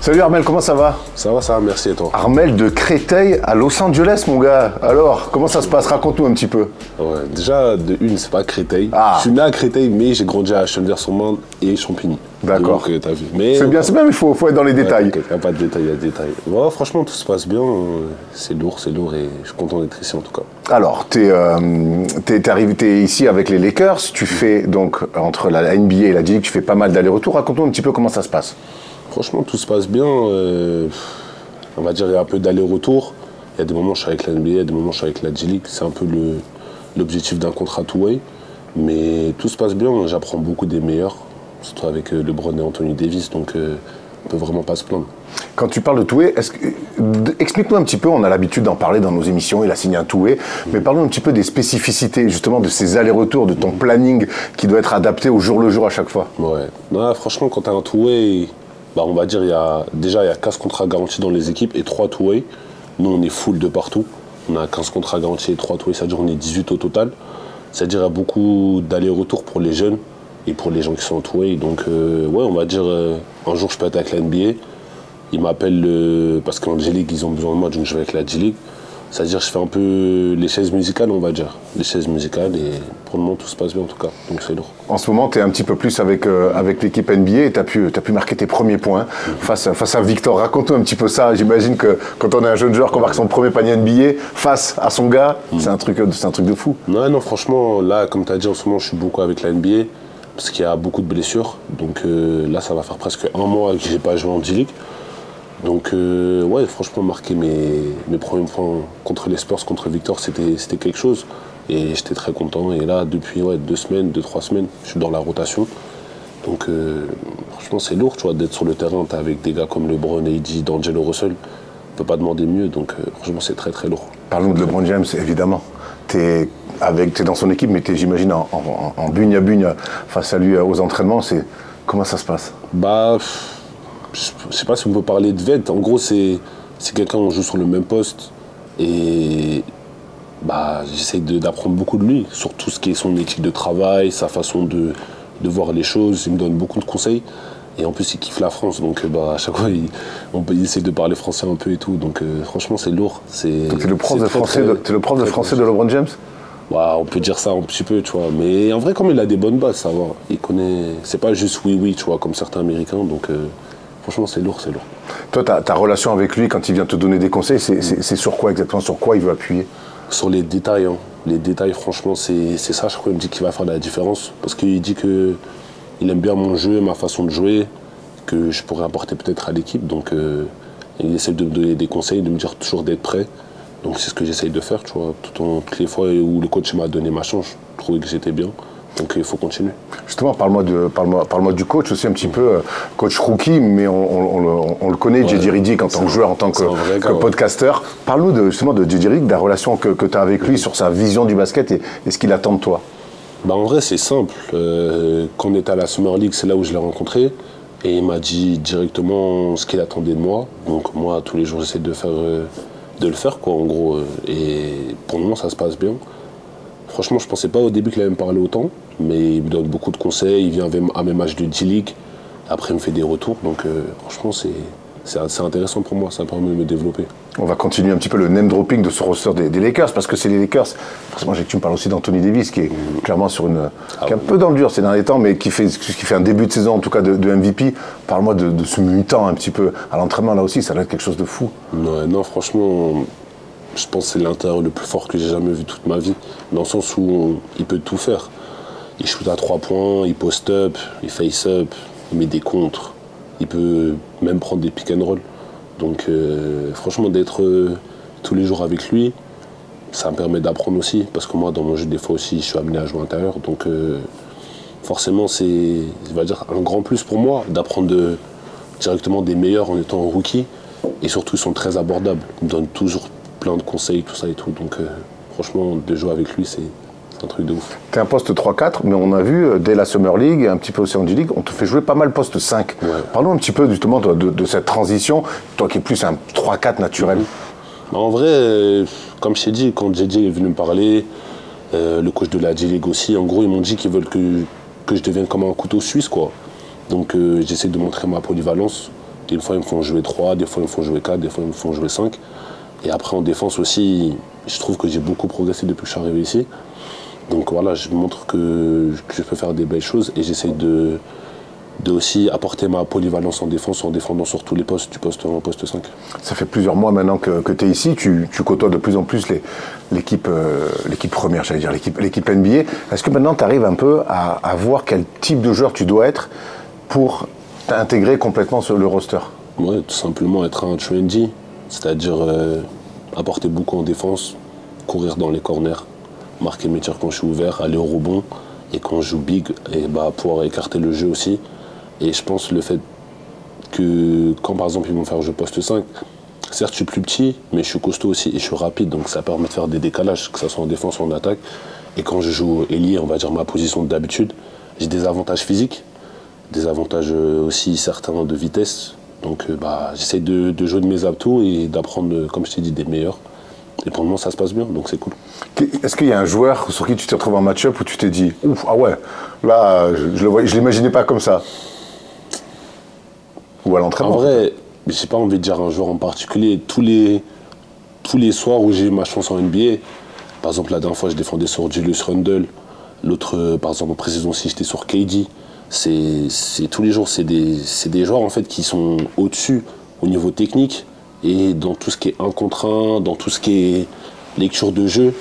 Salut Armel, comment ça va? Ça va, merci et toi? Armel de Créteil à Los Angeles, mon gars. Alors, comment ça se passe? Raconte-nous un petit peu. Ouais, déjà, de une, c'est pas Créteil. Ah. Je suis né à Créteil, mais j'ai grandi à Chennevières-sur-Marne et Champigny. D'accord. Donc, t'as vu. Mais C'est bien, mais il faut être dans les détails. Il n'y a pas de détails, il y a des détails. Ouais, franchement, tout se passe bien. C'est lourd et je suis content d'être ici en tout cas. Alors, t'es ici avec les Lakers. Tu fais donc, entre la NBA et la G-League, tu fais pas mal d'allers-retours. Raconte-nous un petit peu comment ça se passe. Franchement, tout se passe bien. On va dire il y a un peu d'aller-retour. Il y a des moments où je suis avec la NBA, il y a des moments où je suis avec la G-League. C'est un peu l'objectif d'un contrat two-way. Mais tout se passe bien. J'apprends beaucoup des meilleurs, surtout avec LeBron et Anthony Davis. Donc, on ne peut vraiment pas se plaindre. Quand tu parles de two-way, explique-nous un petit peu, on a l'habitude d'en parler dans nos émissions, il a signé un two-way, mais parle-nous un petit peu des spécificités, justement, de ces allers-retours, de ton planning qui doit être adapté au jour le jour à chaque fois. Ouais. Non, franchement, quand tu as un two-way, on va dire, il y a 15 contrats garantis dans les équipes et 3 two-way. Nous, on est full de partout. On a 15 contrats garantis et 3 two-way, c'est-à-dire on est 18 au total. C'est-à-dire qu'il y a beaucoup d'allers-retours pour les jeunes et pour les gens qui sont en two-way. Donc, ouais, on va dire, un jour, je peux être avec la NBA. Ils m'appellent parce qu'en G-League, ils ont besoin de moi, donc je vais avec la G-League. C'est-à-dire je fais un peu les chaises musicales, on va dire. Les chaises musicales et pour le moment, tout se passe bien en tout cas. Donc c'est lourd. En ce moment, tu es un petit peu plus avec l'équipe NBA et tu as pu marquer tes premiers points face à Victor. Raconte-nous un petit peu ça. J'imagine que quand on est un jeune joueur qu'on marque son premier panier NBA face à son gars, c'est un truc de fou. Non, franchement, là, comme tu as dit, en ce moment, je suis beaucoup avec la NBA parce qu'il y a beaucoup de blessures. Donc là, ça va faire presque un mois que je n'ai pas joué en G-League. Donc, ouais, franchement, marquer mes premiers points contre les Spurs, contre Victor, c'était quelque chose. Et j'étais très content. Et là, depuis 2-3 semaines, je suis dans la rotation. Donc, franchement, c'est lourd, tu vois, d'être sur le terrain. T'es avec des gars comme LeBron, AD, D'Angelo Russell. On peut pas demander mieux. Donc, franchement, c'est très, très lourd. Parlons de LeBron James, évidemment. T'es dans son équipe, mais t'es, j'imagine, en bugne à bugne face à lui aux entraînements. Comment ça se passe? Je sais pas si on peut parler de vet. En gros, c'est quelqu'un, on joue sur le même poste. Et j'essaie d'apprendre beaucoup de lui, sur tout ce qui est son éthique de travail, sa façon de voir les choses. Il me donne beaucoup de conseils. Et en plus, il kiffe la France. Donc, à chaque fois, il essaie de parler français un peu et tout. Donc, franchement, c'est lourd. Donc, t'es le prof de français de LeBron James? On peut dire ça un petit peu, tu vois. Mais en vrai, comme il a des bonnes bases, ça va. Il connaît. C'est pas juste oui, tu vois, comme certains Américains. Donc, franchement, c'est lourd. Toi, ta relation avec lui, quand il vient te donner des conseils, c'est sur quoi exactement? Sur quoi il veut appuyer? Sur les détails. Les détails, franchement, c'est ça. Je crois qu'il me dit qu'il va faire la différence. Parce qu'il dit qu'il aime bien mon jeu, ma façon de jouer, que je pourrais apporter peut-être à l'équipe. Donc, il essaie de me donner des conseils, de me dire toujours d'être prêt. Donc, c'est ce que j'essaye de faire, tu vois. Toutes les fois où le coach m'a donné ma chance, je trouvais que j'étais bien. Donc il faut continuer. Justement, parle-moi du coach aussi un petit peu, coach rookie, mais on le connaît, JJ Redick, en tant que joueur, en tant que podcasteur. Parle-nous justement de JJ Redick, de la relation que tu as avec lui, sur sa vision du basket et ce qu'il attend de toi. En vrai, c'est simple. Quand on était à la Summer League, c'est là où je l'ai rencontré. Et il m'a dit directement ce qu'il attendait de moi. Donc moi, tous les jours, j'essaie de le faire, quoi, en gros. Et pour le moment, ça se passe bien. Franchement, je ne pensais pas au début qu'il allait me parler autant, mais il me donne beaucoup de conseils, il vient à mes matchs de G-League, après il me fait des retours, donc franchement c'est intéressant pour moi, ça permet de me développer. On va continuer un petit peu le name dropping de ce roster des Lakers, parce que c'est les Lakers, forcément j'ai que tu me parles aussi d'Anthony Davis, qui est clairement qui est un peu dans le dur ces derniers temps, mais qui fait un début de saison en tout cas de MVP. Parle-moi de ce mutant un petit peu à l'entraînement, là aussi, ça doit être quelque chose de fou. Non, franchement... Je pense que c'est l'intérieur le plus fort que j'ai jamais vu toute ma vie, dans le sens où il peut tout faire. Il shoot à 3 points, il post-up, il face-up, il met des contres, il peut même prendre des pick and roll. Donc franchement, d'être tous les jours avec lui, ça me permet d'apprendre aussi, parce que moi, dans mon jeu, des fois aussi, je suis amené à jouer intérieur. Donc forcément, c'est, je vais dire, un grand plus pour moi d'apprendre directement des meilleurs en étant rookie. Et surtout, ils sont très abordables. Ils me donnent toujours plein de conseils, tout ça et tout. Donc franchement, de jouer avec lui, c'est un truc de ouf. T'es un poste 3-4, mais on a vu dès la Summer League, un petit peu aussi en G-League, on te fait jouer pas mal poste 5. Ouais. Parlons un petit peu justement de cette transition, toi qui es plus un 3-4 naturel. En vrai, comme je t'ai dit, quand JJ est venu me parler, le coach de la G-League aussi, en gros, ils m'ont dit qu'ils veulent que je devienne comme un couteau suisse, quoi. Donc j'essaie de montrer ma polyvalence. Des fois, ils me font jouer 3, des fois, ils me font jouer 4, des fois, ils me font jouer 5. Et après, en défense aussi, je trouve que j'ai beaucoup progressé depuis que je suis arrivé ici. Donc voilà, je montre que je peux faire des belles choses et j'essaye de aussi apporter ma polyvalence en défense en défendant sur tous les postes, du poste 1 au poste 5. Ça fait plusieurs mois maintenant que tu es ici, tu côtoies de plus en plus l'équipe première, j'allais dire, l'équipe NBA. Est-ce que maintenant tu arrives un peu à voir quel type de joueur tu dois être pour t'intégrer complètement sur le roster? Oui, tout simplement être un trendy, c'est-à-dire apporter beaucoup en défense, courir dans les corners, marquer mes tirs quand je suis ouvert, aller au rebond et quand je joue big, et pouvoir écarter le jeu aussi. Et je pense le fait que quand par exemple ils vont faire jouer poste 5, certes je suis plus petit, mais je suis costaud aussi et je suis rapide, donc ça permet de faire des décalages, que ce soit en défense ou en attaque. Et quand je joue ailier, on va dire ma position d'habitude, j'ai des avantages physiques, des avantages aussi certains de vitesse. Donc j'essaie de jouer de mes atouts et d'apprendre, comme je t'ai dit, des meilleurs. Et pour le moment, ça se passe bien, donc c'est cool. Est-ce qu'il y a un joueur sur qui tu t'es retrouvé en match-up où tu t'es dit « Ouf, ah ouais, là, je ne l'imaginais pas comme ça » ou à l'entraînement? En vrai, j'ai pas envie de dire un joueur en particulier. Tous les soirs où j'ai eu ma chance en NBA, par exemple, la dernière fois, je défendais sur Julius Randle. L'autre, par exemple, en pré-saison aussi, j'étais sur KD. C'est tous les jours, c'est des joueurs en fait qui sont au-dessus au niveau technique et dans tout ce qui est 1 contre 1, dans tout ce qui est lecture de jeu,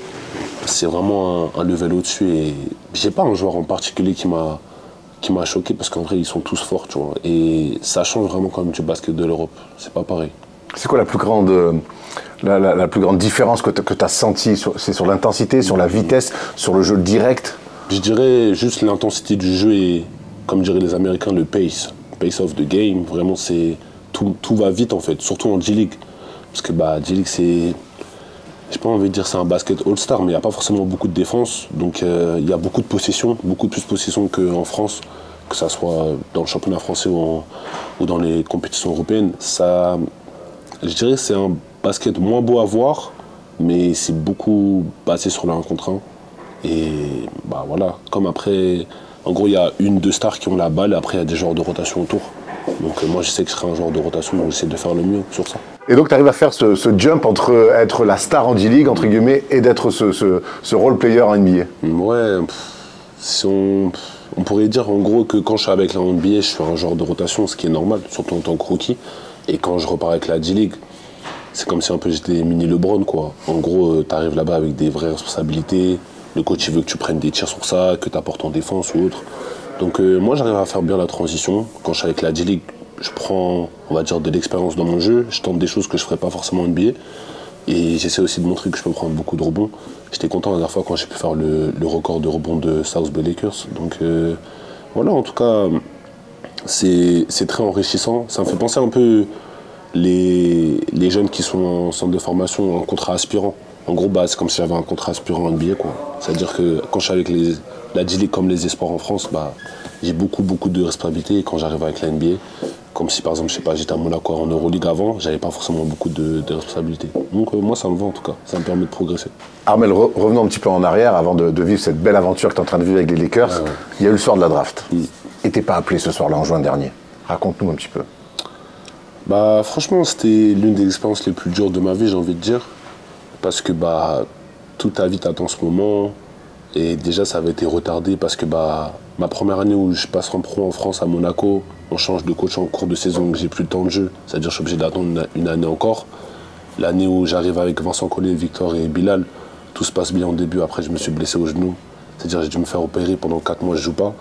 c'est vraiment un level au-dessus. Et j'ai pas un joueur en particulier qui m'a choqué parce qu'en vrai ils sont tous forts, tu vois. Et ça change vraiment quand même du basket de l'Europe. C'est pas pareil. C'est quoi la plus grande différence que tu as sentie? C'est sur l'intensité, sur la vitesse, sur le jeu direct? Je dirais juste l'intensité du jeu et, comme diraient les Américains, le pace of the game. Vraiment, tout va vite en fait, surtout en G-League. Parce que G-League, j'ai pas envie de dire c'est un basket all-star, mais il n'y a pas forcément beaucoup de défense. Donc il y a beaucoup de possession, beaucoup plus de possession qu'en France, que ça soit dans le championnat français ou dans les compétitions européennes. Ça, je dirais que c'est un basket moins beau à voir, mais c'est beaucoup basé sur le 1 contre 1. Et voilà, comme après, en gros, il y a 1-2 stars qui ont la balle, et après il y a des joueurs de rotation autour. Donc moi je sais que je serai un joueur de rotation, donc j'essaie de faire le mieux sur ça. Et donc tu arrives à faire ce jump entre être la star en G-League, entre guillemets, et d'être ce role player en NBA? Ouais, si on pourrait dire en gros que quand je suis avec la NBA, je suis un joueur de rotation, ce qui est normal, surtout en tant que rookie. Et quand je repars avec la G-League, c'est comme si un peu j'étais mini LeBron, quoi. En gros, tu arrives là-bas avec des vraies responsabilités, le coach il veut que tu prennes des tirs sur ça, que tu apportes en défense ou autre. Donc moi j'arrive à faire bien la transition. Quand je suis avec la G-League, je prends, on va dire, de l'expérience dans mon jeu, je tente des choses que je ne ferais pas forcément en NBA. Et j'essaie aussi de montrer que je peux prendre beaucoup de rebonds. J'étais content la dernière fois quand j'ai pu faire le record de rebonds de South Bay Lakers. Donc voilà, en tout cas, c'est très enrichissant. Ça me fait penser un peu les jeunes qui sont en centre de formation, en contrat aspirant. En gros, c'est comme si j'avais un contrat aspirant en NBA, quoi. C'est-à-dire que quand je suis avec la G-League comme les espoirs en France, j'ai beaucoup de responsabilités. Et quand j'arrive avec la NBA, comme si par exemple, je sais pas, j'étais à Monaco en Euroleague avant, j'avais pas forcément beaucoup de responsabilités. Donc moi, ça me va en tout cas, ça me permet de progresser. Armel, revenons un petit peu en arrière avant de vivre cette belle aventure que tu es en train de vivre avec les Lakers. Ouais. Il y a eu le soir de la draft. Et t'es pas appelé ce soir-là en juin dernier. Raconte-nous un petit peu. Franchement, c'était l'une des expériences les plus dures de ma vie, j'ai envie de dire. Parce que toute ta vie t'attend ce moment. Et déjà, ça avait été retardé parce que ma première année où je passe en pro en France à Monaco, on change de coach en cours de saison, donc j'ai plus le temps de jeu. C'est-à-dire que je suis obligé d'attendre une année encore. L'année où j'arrive avec Vincent Collet, Victor et Bilal, tout se passe bien au début. Après, je me suis blessé au genou. C'est-à-dire que j'ai dû me faire opérer pendant 4 mois, je joue pas.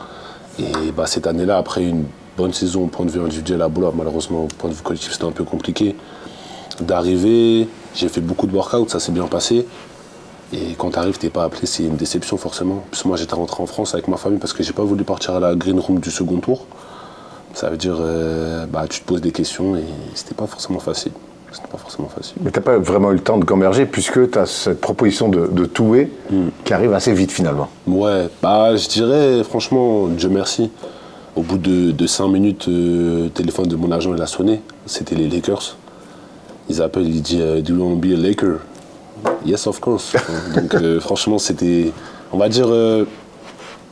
Et cette année-là, après une bonne saison au point de vue individuel à Boula, malheureusement au point de vue collectif, c'était un peu compliqué. D'arriver, j'ai fait beaucoup de workouts, ça s'est bien passé. Et quand tu arrives, t'es pas appelé, c'est une déception forcément. Puis moi, j'étais rentré en France avec ma famille parce que j'ai pas voulu partir à la green room du second tour. Ça veut dire, tu te poses des questions et c'était pas forcément facile. Mais t'as pas vraiment eu le temps de gamberger puisque tu as cette proposition de Toué qui arrive assez vite finalement. Ouais, je dirais franchement, Dieu merci. Au bout de 5 minutes, le téléphone de mon agent il a sonné. C'était les Lakers. Ils appellent, ils disent Do you want to be a Laker? Yes, of course. Donc franchement, c'était, on va dire,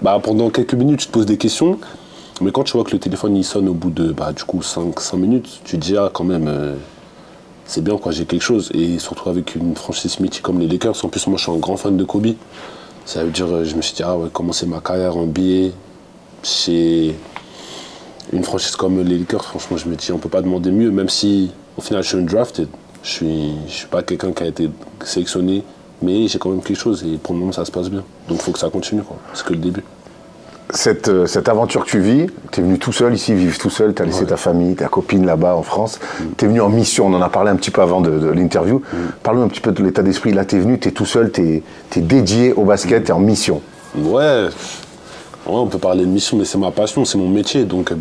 pendant quelques minutes, tu te poses des questions. Mais quand tu vois que le téléphone il sonne au bout de du coup 5 minutes, tu te dis ah quand même c'est bien quoi, j'ai quelque chose. Et surtout avec une franchise mythique comme les Lakers. En plus moi je suis un grand fan de Kobe. Ça veut dire je me suis dit ah ouais, commencer ma carrière en NBA chez une franchise comme les Lakers, franchement je me dis on peut pas demander mieux, même si au final je suis undrafted. Je suis pas quelqu'un qui a été sélectionné, mais j'ai quand même quelque chose et pour le moment ça se passe bien. Donc il faut que ça continue quoi. C'est que le début. Cette aventure que tu vis, tu es venu tout seul ici, vivre tout seul, tu as laissé ta famille, ta copine là-bas en France, tu es venu en mission, on en a parlé un petit peu avant de l'interview. Parle-nous un petit peu de l'état d'esprit, là tu es venu, tu es tout seul, tu es dédié au basket, tu es en mission. Ouais, on peut parler de mission, mais c'est ma passion, c'est mon métier, donc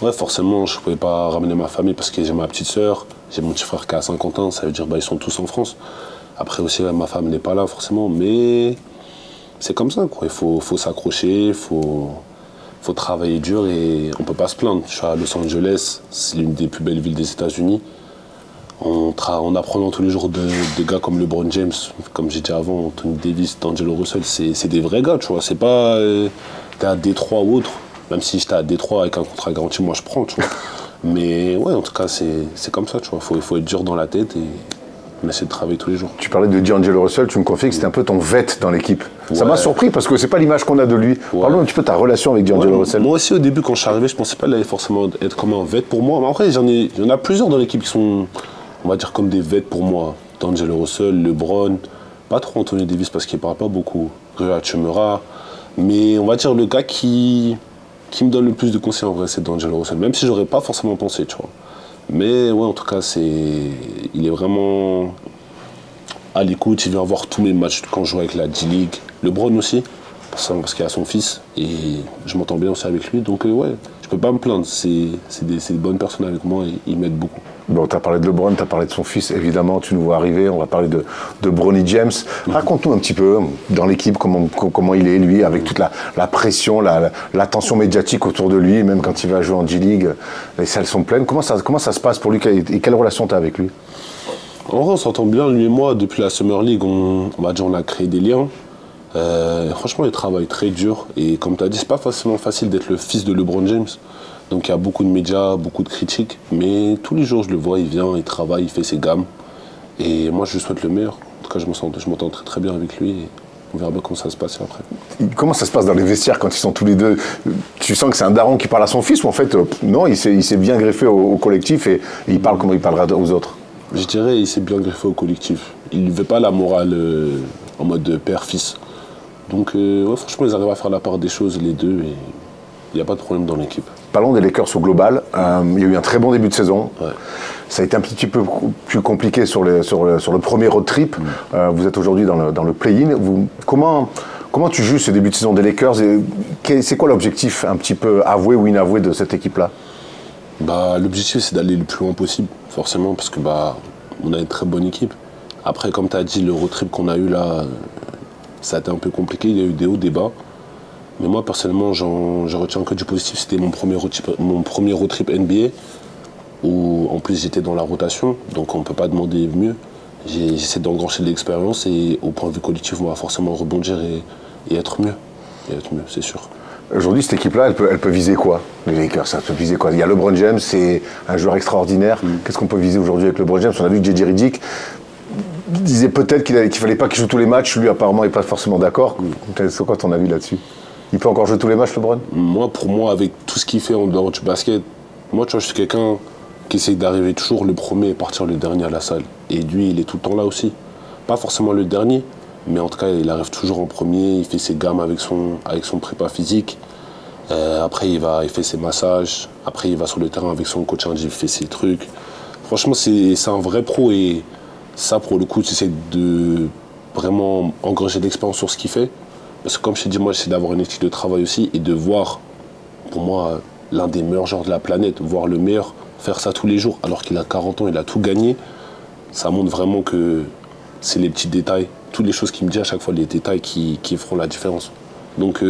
ouais, forcément je pouvais pas ramener ma famille parce que j'ai ma petite sœur, j'ai mon petit frère qui a 50 ans, ça veut dire ils sont tous en France. Après aussi ma femme n'est pas là forcément, mais c'est comme ça quoi, il faut s'accrocher, il faut travailler dur et on peut pas se plaindre. Je suis à Los Angeles, c'est l'une des plus belles villes des États-Unis. On apprend tous les jours des gars comme LeBron James, comme j'ai dit avant, Anthony Davis, D'Angelo Russell, c'est des vrais gars, tu vois. C'est pas t'es à Détroit ou autre, même si j'étais à Détroit avec un contrat garanti, moi je prends, tu vois. Mais ouais, en tout cas, c'est comme ça, tu vois. Faut être dur dans la tête et on essaie de travailler tous les jours. Tu parlais de D'Angelo Russell, tu me confies que c'était un peu ton vet dans l'équipe. Ouais. Ça m'a surpris parce que c'est pas l'image qu'on a de lui. Ouais. Parle-nous un petit peu de ta relation avec D'Angelo Russell. Moi aussi, au début, quand je suis arrivé, je pensais pas qu'il allait forcément être comme un vet pour moi. Mais après, il y en a plusieurs dans l'équipe qui sont, on va dire, comme des vets pour moi. D'Angelo Russell, LeBron, pas trop Anthony Davis parce qu'il parle pas beaucoup. Rui Hachimura. Mais on va dire le gars qui me donne le plus de conseils en vrai, c'est D'Angelo Russell. Même si j'aurais pas forcément pensé, tu vois. Mais ouais, en tout cas, il est vraiment à l'écoute. Il vient voir tous mes matchs quand je joue avec la D-League. LeBron aussi, parce qu'il a son fils. Et je m'entends bien aussi avec lui. Donc ouais, je peux pas me plaindre. C'est des bonnes personnes avec moi et ils m'aident beaucoup. Bon, tu as parlé de LeBron, tu as parlé de son fils, évidemment, tu nous vois arriver, on va parler de Bronny James. Raconte-nous un petit peu, dans l'équipe, comment il est, lui, avec toute la pression, l'attention médiatique autour de lui, même quand il va jouer en G-League, les salles sont pleines. Comment ça se passe pour lui et quelle relation tu as avec lui? En vrai, on s'entend bien, lui et moi, depuis la Summer League, on a créé des liens. Franchement, il travaille très dur et comme tu as dit, c'est pas forcément facile d'être le fils de LeBron James. Donc il y a beaucoup de médias, beaucoup de critiques, mais tous les jours je le vois, il vient, il travaille, il fait ses gammes. Et moi je lui souhaite le meilleur. En tout cas je m'entends très très bien avec lui et on verra bien comment ça se passe après. Comment ça se passe dans les vestiaires quand ils sont tous les deux? Tu sens que c'est un daron qui parle à son fils ou en fait non, il s'est bien greffé au collectif et il parle comme il parlera aux autres? Je dirais il s'est bien greffé au collectif. Il ne veut pas la morale en mode père-fils. Donc ouais, franchement ils arrivent à faire la part des choses les deux et il n'y a pas de problème dans l'équipe. Parlons des Lakers au global. Il y a eu un très bon début de saison. Ouais. Ça a été un petit peu plus compliqué sur le premier road trip. Vous êtes aujourd'hui dans le play-in. Comment tu juges ce début de saison des Lakers et c'est quoi l'objectif un petit peu avoué ou inavoué de cette équipe-là? L'objectif c'est d'aller le plus loin possible, forcément, parce que on a une très bonne équipe. Après, comme tu as dit, le road trip qu'on a eu là, ça a été un peu compliqué. Il y a eu des hauts, des bas. Mais moi, personnellement, j'en retiens que du positif. C'était mon premier road trip NBA, où en plus j'étais dans la rotation, donc on ne peut pas demander mieux. J'essaie d'engrancher de l'expérience et au point de vue collectif, on va forcément rebondir et être mieux. C'est sûr. Aujourd'hui, cette équipe-là, elle peut viser quoi? Les Lakers, ça peut viser quoi? Il y a LeBron James, c'est un joueur extraordinaire. Qu'est-ce qu'on peut viser aujourd'hui avec LeBron James? On a vu que J.J. Redick disait peut-être qu'il ne fallait pas qu'il joue tous les matchs. Lui, apparemment, n'est pas forcément d'accord. C'est quoi ton avis là-dessus? Il peut encore jouer tous les matchs, LeBron? Pour moi, avec tout ce qu'il fait en dehors du basket, moi, tu vois, je suis quelqu'un qui essaie d'arriver toujours le premier et partir le dernier à la salle. Et lui, il est tout le temps là aussi. Pas forcément le dernier, mais en tout cas, il arrive toujours en premier. Il fait ses gammes avec son prépa physique. Après, il fait ses massages. Après, il va sur le terrain avec son coach indien, il fait ses trucs. Franchement, c'est un vrai pro. Et ça, pour le coup, tu essaies de vraiment engranger de l'expérience sur ce qu'il fait. Parce que comme je t'ai dit, moi j'essaie d'avoir une éthique de travail aussi et de voir, pour moi, l'un des meilleurs joueurs de la planète, voir le meilleur faire ça tous les jours alors qu'il a 40 ans, il a tout gagné. Ça montre vraiment que c'est les petits détails, toutes les choses qu'il me dit à chaque fois, les détails qui feront la différence. Donc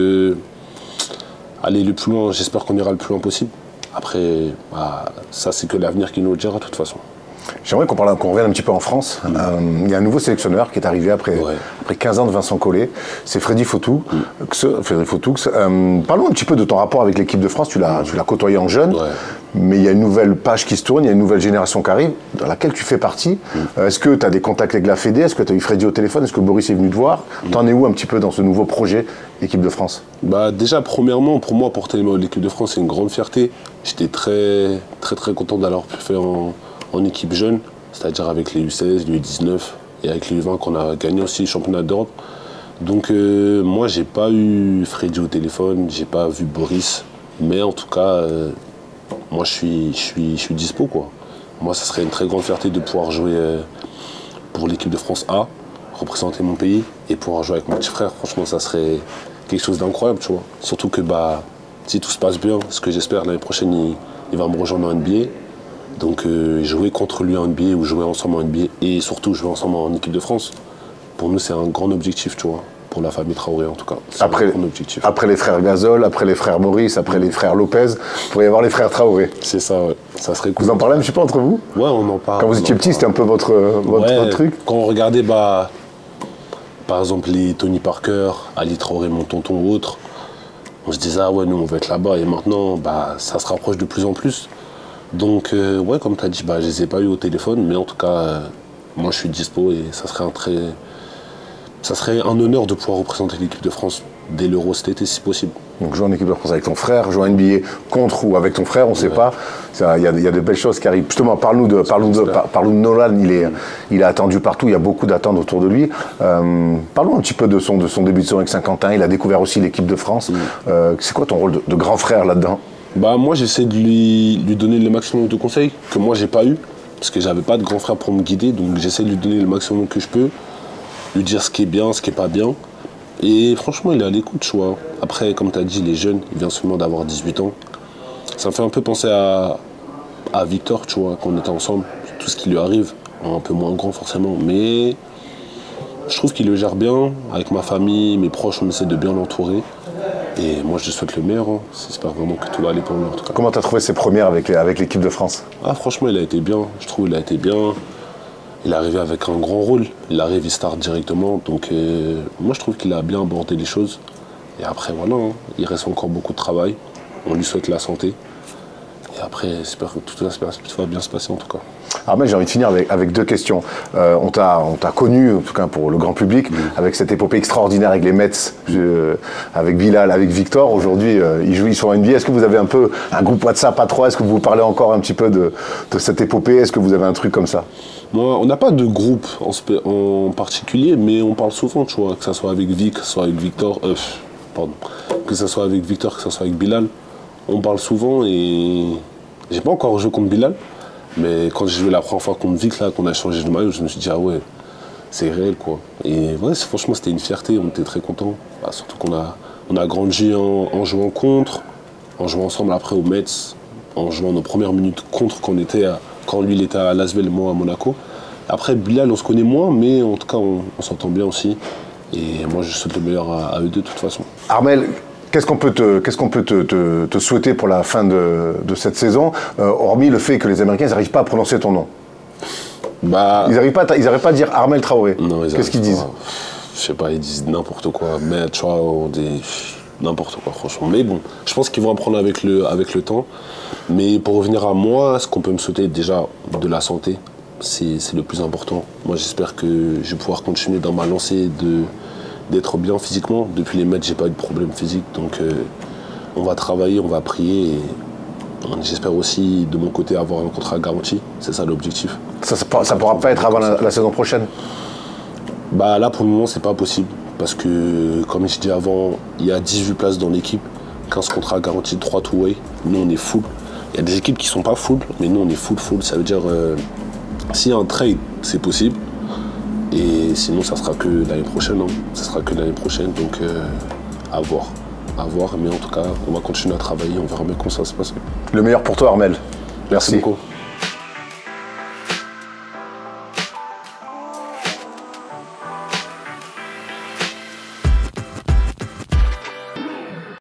aller le plus loin, j'espère qu'on ira le plus loin possible. Après, ça c'est que l'avenir qui nous le dira de toute façon. J'aimerais qu'on revienne un petit peu en France. Il y a un nouveau sélectionneur qui est arrivé après 15 ans de Vincent Collet. C'est Freddy Fautoux. Parlons un petit peu de ton rapport avec l'équipe de France. Tu l'as côtoyé en jeune. Mais il y a une nouvelle page qui se tourne, il y a une nouvelle génération qui arrive, dans laquelle tu fais partie. Est-ce que tu as des contacts avec la Fédé? Est-ce que tu as eu Freddy au téléphone? Est-ce que Boris est venu te voir? T'en es où un petit peu dans ce nouveau projet équipe de France? Déjà, premièrement, pour moi, porter les maillots de l'équipe de France, c'est une grande fierté. J'étais très content d'avoir pu faire en équipe jeune, c'est-à-dire avec les U16, les U19 et avec les U20 qu'on a gagné aussi le championnat d'Europe. Donc moi, j'ai pas eu Freddy au téléphone, j'ai pas vu Boris, mais en tout cas, moi, je suis dispo, quoi. Moi, ça serait une très grande fierté de pouvoir jouer pour l'équipe de France A, représenter mon pays et pouvoir jouer avec mon petit frère. Franchement, ça serait quelque chose d'incroyable, tu vois. Surtout que si tout se passe bien, ce que j'espère, l'année prochaine, il va me rejoindre en NBA. Donc jouer contre lui en NBA ou jouer ensemble en NBA et surtout jouer ensemble en équipe de France, pour nous, c'est un grand objectif, tu vois. Pour la famille Traoré, en tout cas. Après les frères Gasol, après les frères Maurice, après les frères Lopez, il pourrait y avoir les frères Traoré. C'est ça, ouais. Ça serait cool. Vous en parlez un petit peu entre vous? Ouais, on en parle. Quand vous étiez petit, c'était un peu votre truc? Quand on regardait, par exemple, les Tony Parker, Ali Traoré, mon tonton ou autres, on se disait, ah ouais, nous, on veut être là-bas. Et maintenant, ça se rapproche de plus en plus. Donc, ouais, comme tu as dit, je les ai pas eu au téléphone, mais en tout cas, moi, je suis dispo et ça serait un honneur de pouvoir représenter l'équipe de France dès l'Euro cet été, si possible. Donc jouer en équipe de France avec ton frère, jouer en NBA contre ou avec ton frère, on ne sait pas. Il y a de belles choses qui arrivent. Justement, parle-nous de Nolan, il est attendu partout, il y a beaucoup d'attentes autour de lui. Parlons un petit peu de son début de saison avec Saint-Quentin, il a découvert aussi l'équipe de France. C'est quoi ton rôle de grand frère là-dedans? Moi, j'essaie de lui donner le maximum de conseils que moi, j'ai pas eu, parce que j'avais pas de grand frère pour me guider, donc j'essaie de lui donner le maximum que je peux, lui dire ce qui est bien, ce qui est pas bien. Et franchement, il est à l'écoute, tu vois. Après, comme tu as dit, il est jeune, il vient seulement d'avoir 18 ans. Ça me fait un peu penser à Victor, tu vois, quand on était ensemble, tout ce qui lui arrive, un peu moins grand forcément, mais je trouve qu'il le gère bien. Avec ma famille, mes proches, on essaie de bien l'entourer. Et moi, je lui souhaite le meilleur. J'espère vraiment que tout va aller pour lui, en tout cas. Comment tu as trouvé ses premières avec l'équipe de France? Franchement, il a été bien. Je trouve qu'il a été bien. Il est arrivé avec un grand rôle. Il arrive, il start directement. Donc, moi, je trouve qu'il a bien abordé les choses. Et après, voilà, il reste encore beaucoup de travail. On lui souhaite la santé. Et après, j'espère que tout va bien se passer, en tout cas. Armel, j'ai envie de finir avec deux questions. On t'a connu, en tout cas pour le grand public, avec cette épopée extraordinaire avec les Mets, avec Bilal, avec Victor. Aujourd'hui, ils sont en NBA. Est-ce que vous avez un peu un groupe WhatsApp à trois? Est-ce que vous parlez encore un petit peu de cette épopée? Est-ce que vous avez un truc comme ça? Moi, on n'a pas de groupe en particulier, mais on parle souvent, tu vois, que ce soit avec Vic, que ce soit avec Victor, que ce soit avec Victor, que ce soit avec Bilal. On parle souvent et j'ai pas encore joué contre Bilal. Mais quand j'ai joué la première fois contre Vic, là, qu'on a changé de maillot, je me suis dit, ah ouais, c'est réel, quoi. Et ouais, franchement, c'était une fierté, on était très contents. Surtout qu'on a grandi en jouant contre, en jouant ensemble après au Mets, en jouant nos premières minutes contre quand lui, il était à Lasvel et moi à Monaco. Après, Bilal, on se connaît moins, mais en tout cas, on s'entend bien aussi. Et moi, je souhaite le meilleur à eux deux, de toute façon. Armel, qu'est-ce qu'on peut te souhaiter pour la fin de cette saison, hormis le fait que les Américains n'arrivent pas à prononcer ton nom? Ils n'arrivent pas à dire Armel Traoré. Qu'est-ce qu'ils disent? Je sais pas, ils disent n'importe quoi. Mais tu vois, n'importe quoi, franchement. Mais bon, je pense qu'ils vont apprendre avec le temps. Mais pour revenir à moi, ce qu'on peut me souhaiter, déjà, de la santé, c'est le plus important. Moi, j'espère que je vais pouvoir continuer dans ma lancée d'être bien physiquement. Depuis les matchs, j'ai pas eu de problème physique, donc on va travailler, on va prier. Et j'espère aussi, de mon côté, avoir un contrat garanti. C'est ça l'objectif. Ça pourra pas être avant la saison prochaine? Là, pour le moment, c'est pas possible. Parce que, comme je dis avant, il y a 18 places dans l'équipe, 15 contrats garantis, 3 two-way. Nous, on est full. Il y a des équipes qui sont pas full, mais nous, on est full. Ça veut dire, s'il y a un trade, c'est possible. Et sinon, ça sera que l'année prochaine. Ça sera que l'année prochaine, donc à voir. Mais en tout cas, on va continuer à travailler, on verra bien comment ça va se passer. Le meilleur pour toi, Armel. Merci beaucoup.